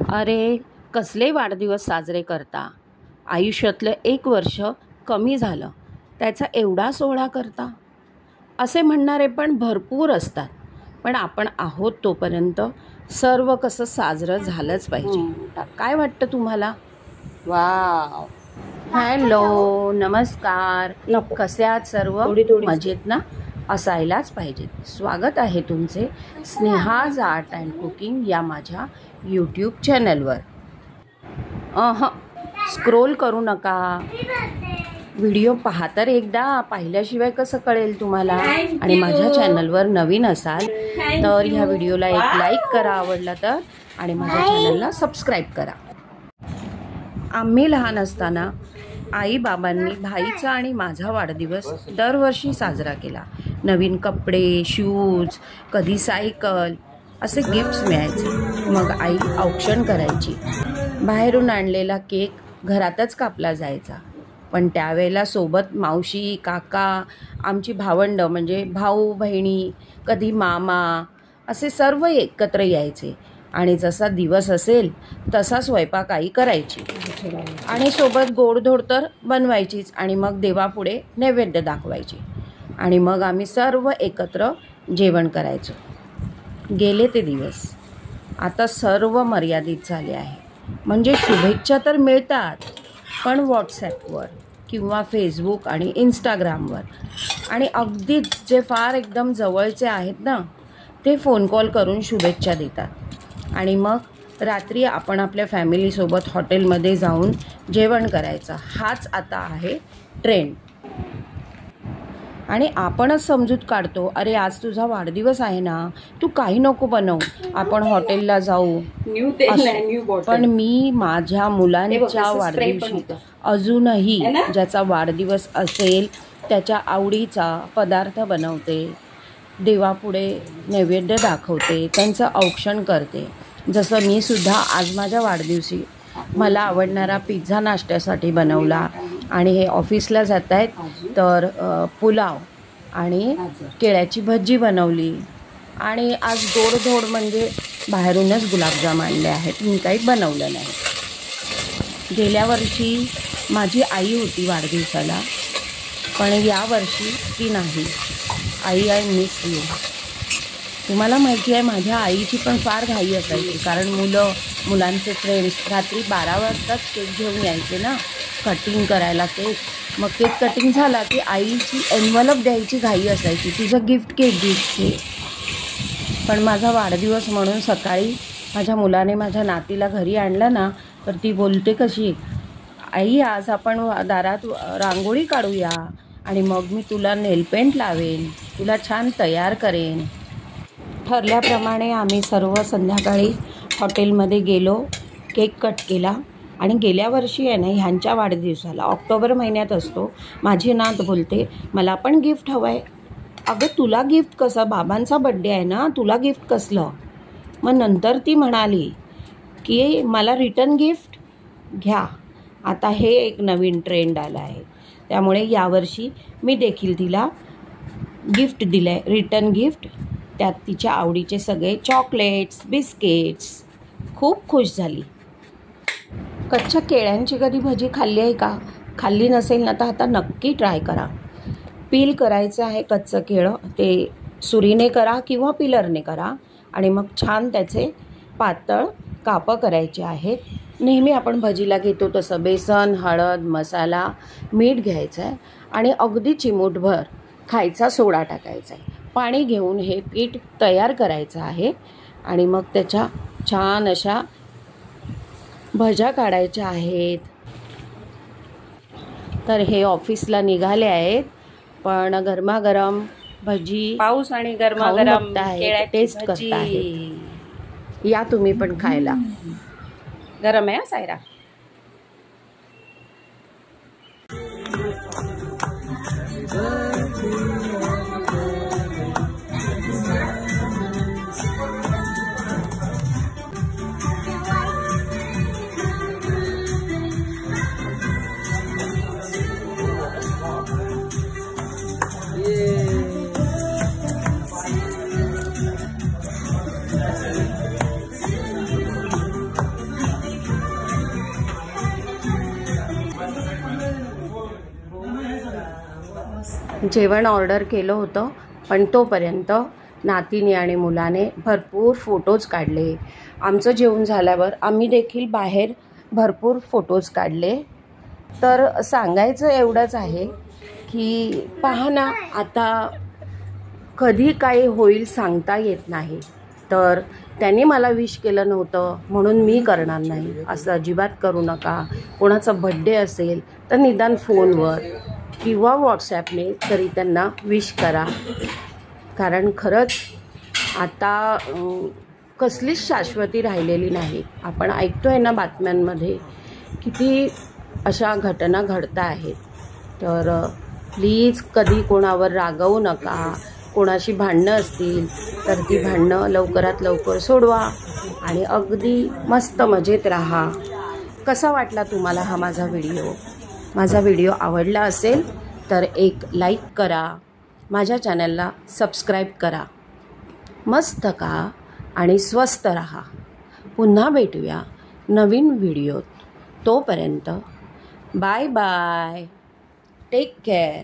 अरे कसले वाढदिवस साजरे करता? आयुष्यातलं 1 वर्ष कमी झालं त्याचा एवढा सोहळा करता असे म्हणणारे पण भरपूर असतात. पण आपण आहोत तोपर्यंत सर्व कसं साजरं झालंच पाहिजे. काय वाटतं तुम्हाला? वाव, हॅलो, नमस्कार. नको. कसे आहात सर्व? थोडी मजेत ना? असायलाच पाहिजेत. स्वागत आहे तुमचे स्नेहाज आर्ट अँड कुकिंग या माझ्या यूट्यूब चॅनलवर. स्क्रोल करू नका. व्हिडिओ पहा तर एकदा, पाहिल्याशिवाय कसं कळेल तुम्हाला? आणि माझ्या चॅनलवर नवीन असाल तर ह्या व्हिडिओला एक लाईक करा आवडला तर, आणि माझ्या चॅनलला सबस्क्राईब करा. आम्ही लहान असताना आई बाबांनी भाईचा आणि माझा वाढदिवस दरवर्षी साजरा केला. नवीन कपडे, शूज, कधी सायकल असे गिफ्ट्स मिळायचे. मग आई औक्षण करायची. बाहेरून आणलेला केक घरातच कापला जायचा. पण त्यावेळेला सोबत मावशी, काका, आमची भावंड म्हणजे भाऊ बहिणी, कधी मामा असे सर्व एकत्र यायचे. आणि जसा दिवस असेल तसा स्वयंपाक आई करायची आणि सोबत गोडधोड तर बनवायचीच. आणि मग देवापुढे नैवेद्य दाखवायची आणि मग आम्ही सर्व एकत्र जेवण करायचो. गेले ते दिवस. आता सर्व मर्यादित झाले आहे. म्हणजे शुभेच्छा तर मिळतात, पण व्हॉट्सॲपवर किंवा फेसबुक आणि इंस्टाग्रामवर. आणि अगदीच जे फार एकदम जवळचे आहेत ना, ते फोन कॉल करून शुभेच्छा देतात. आणि मग रात्री आपण आपल्या फॅमिलीसोबत हॉटेलमध्ये जाऊन जेवण करायचं. हाच आता आहे ट्रेंड. आणि आपणच समजूत काढतो, अरे आज तुझा वाढदिवस आहे ना, तू काही नको बनवू, आपण हॉटेलला जाऊ. पण मी माझ्या मुलांच्या वाढदिवशी अजूनही ज्याचा वाढदिवस असेल त्याच्या आवडीचा पदार्थ बनवते, देवापुढे नैवेद्य दाखवते, त्यांचं औक्षण करते. जसं मी सुद्धा आज माझ्या वाढदिवशी मला आवडणारा पिझ्झा नाश्त्यासाठी बनवला. आणि हे ऑफिसला जात आहेत तर पुलाव आणि केळ्याची भजी बनवली. आणि आज गोडधोड म्हणजे बाहेरूनच गुलाबजाम आणले आहेत, मी काही बनवलं नाही. गेल्या वर्षी माझी आई होती वाढदिवसाला, पण यावर्षी ती नाही. आई, आय मिस यू. तुम्हाला माहिती आहे माझ्या आईची पण फार घाई असायची, कारण मुलांचे फ्रेंड्स रात्री 12 वाजताच केक घेऊन यायचे ना कटिंग करायला केक. मग केक कटिंग झाला की आईची एन्व्हलप द्यायची घाई असायची, तुझं गिफ्ट के. पण माझा वाढदिवस म्हणून सकाळी माझ्या मुलाने माझ्या नातीला घरी आणलं ना, तर ती बोलते कशी, आई आज आपण दारात रांगोळी काढूया आणि मग मी तुला नेलपेंट लावेन, तुला छान तयार करेन. ठरल्याप्रमाणे आम्ही सर्व संध्याकाळी हॉटेलमध्ये गेलो, केक कट केला. आणि गेल्या वर्षी आहे ना, ह्यांच्या वाढदिवसाला ऑक्टोबर महिन्यात असतो, माझी नात बोलते मला पण गिफ्ट हवं आहे. अगं तुला गिफ्ट कसं, बाबांचा बड्डे आहे ना, तुला गिफ्ट कसलं? मग नंतर ती म्हणाली की मला रिटर्न गिफ्ट घ्या. आता हे एक नवीन ट्रेंड आला आहे, त्यामुळे यावर्षी मी देखील तिला गिफ्ट दिलं आहे, रिटर्न गिफ्ट. त्यात तिच्या आवडीचे सगळे चॉकलेट्स, बिस्किट्स. खूप खुश झाली. कच्च्या केळ्यांची कधी भजी खाल्ली आहे का? खाल्ली नसेल ना तर आता नक्की ट्राय करा. पील करायचं आहे कच्चं केळं, ते सुरीने करा किंवा पिलरने करा. आणि मग छान त्याचे पातळ कापं करायचे आहेत. नेहमी आपण भजीला घेतो तसं बेसन, हळद, मसाला, मीठ घ्यायचं आहे आणि अगदी चिमूटभर खायचा सोडा टाकायचा आहे. पाणी घेऊन हे पीठ तयार करायचं आहे. आणि मग त्याच्या छान अशा भज्या काढायच्या आहेत. तर हे ऑफिसला निघाले आहेत, पण गरमागरम भजी, पाऊस आणि गरमागरम टेस्ट करताय. या तुम्ही पण खायला. गरम आहे सायरा. जेवण ऑर्डर केलं होतं, पण तोपर्यंत नातीने आणि मुलाने भरपूर फोटोज काढले. आमचं जेवण झाल्यावर आम्ही देखील बाहेर भरपूर फोटोज काढले. तर सांगायचं एवढंच आहे की पहा ना, आता कधी काय होईल सांगता येत नाही. तर त्यांनी मला विश केलं नव्हतं म्हणून मी करणार नाही असं अजिबात करू नका. कोणाचा बड्डे असेल तर निदान फोनवर किंवा व्हॉट्सॲपने तरी त्यांना विश करा. कारण खरंच आता कसलीच शाश्वती राहिलेली नाही. आपण ऐकतोय ना बातम्यांमध्ये किती अशा घटना घडत आहेत. तर प्लीज कधी कोणावर रागवू नका. कोणाशी भांडणं असतील तर ती भांडणं लवकरात लवकर सोडवा आणि अगदी मस्त मजेत राहा. कसा वाटला तुम्हाला हा माझा व्हिडिओ? माझा व्हिडिओ आवडला असेल तर एक लाईक करा, माझ्या चॅनलला सबस्क्राईब करा. मस्त खा आणि स्वस्त राहा. पुन्हा भेटूया नवीन व्हिडिओत. तोपर्यंत बाय बाय. Take care.